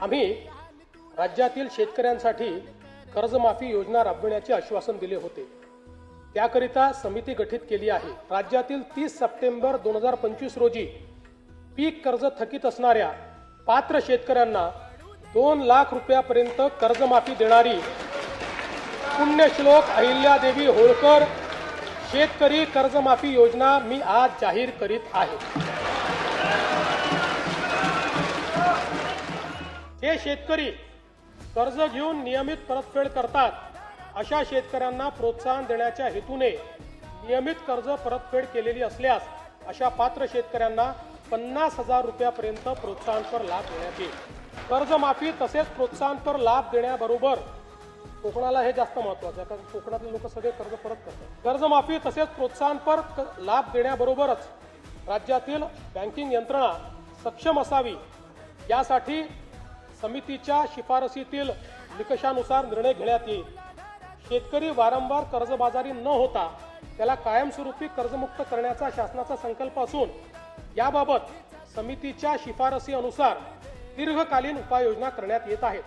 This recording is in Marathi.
आम्ही राज्यातील शेतकऱ्यांसाठी कर्जमाफी योजना राबविण्याचे आश्वासन दिले होते। त्याकरिता समिती गठीत केली आहे। राज्यातील 30 सप्टेंबर 2025 रोजी पीक कर्ज थकीत असणाऱ्या पात्र शेतकऱ्यांना 2 लाख रुपयापर्यंत कर्जमाफी देणारी पुण्यश्लोक अहिल्यादेवी होळकर शेतकरी कर्जमाफी योजना मी आज जाहीर करीत आहे। जे शेतकरी कर्ज घेऊन नियमित परतफेड करतात अशा शेतकऱ्यांना प्रोत्साहन देण्याच्या हेतूने नियमित कर्ज परतफेड केलेली असल्यास अशा पात्र शेतकऱ्यांना 50,000 रुपयापर्यंत प्रोत्साहनपर लाभ देण्यात येईल। कर्जमाफी तसेच प्रोत्साहनपर लाभ देण्याबरोबर कोकणाला हे जास्त महत्त्वाचं आहे, कारण कोकणातले लोक सगळे कर्ज परत करतात। कर्जमाफी तसेच प्रोत्साहनपर लाभ देण्याबरोबरच राज्यातील बँकिंग यंत्रणा सक्षम असावी यासाठी समितीच्या शिफारसीतील निकषानुसार निर्णय घेण्यात येईल। शेतकरी वारंवार कर्जबाजारी न होता त्याला कायमस्वरूपी कर्जमुक्त करण्याचा शासनाचा संकल्प असून याबाबत समितीच्या शिफारसी अनुसार दीर्घकालीन उपाययोजना करण्यात येत आहेत।